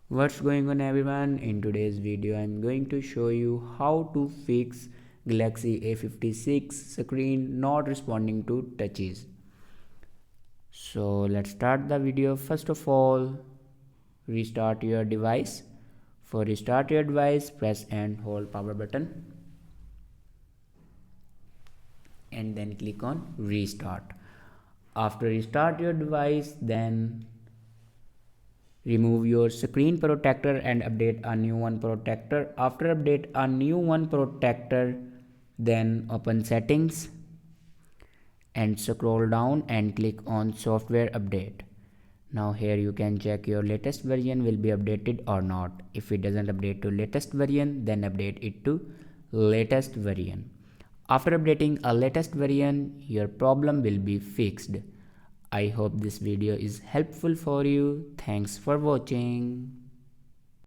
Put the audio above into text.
What's going on everyone? In today's video I'm going to show you how to fix Galaxy A56 screen not responding to touches. So let's start the video. First of all, restart your device. For restart your device, press and hold power button and then click on restart. After restart your device, then remove your screen protector and update a new one protector. After update a new one protector, then open settings and scroll down and click on software update. Now here you can check your latest version will be updated or not. If it doesn't update to latest version, then update it to latest version. After updating a latest version, your problem will be fixed. I hope this video is helpful for you. Thanks for watching.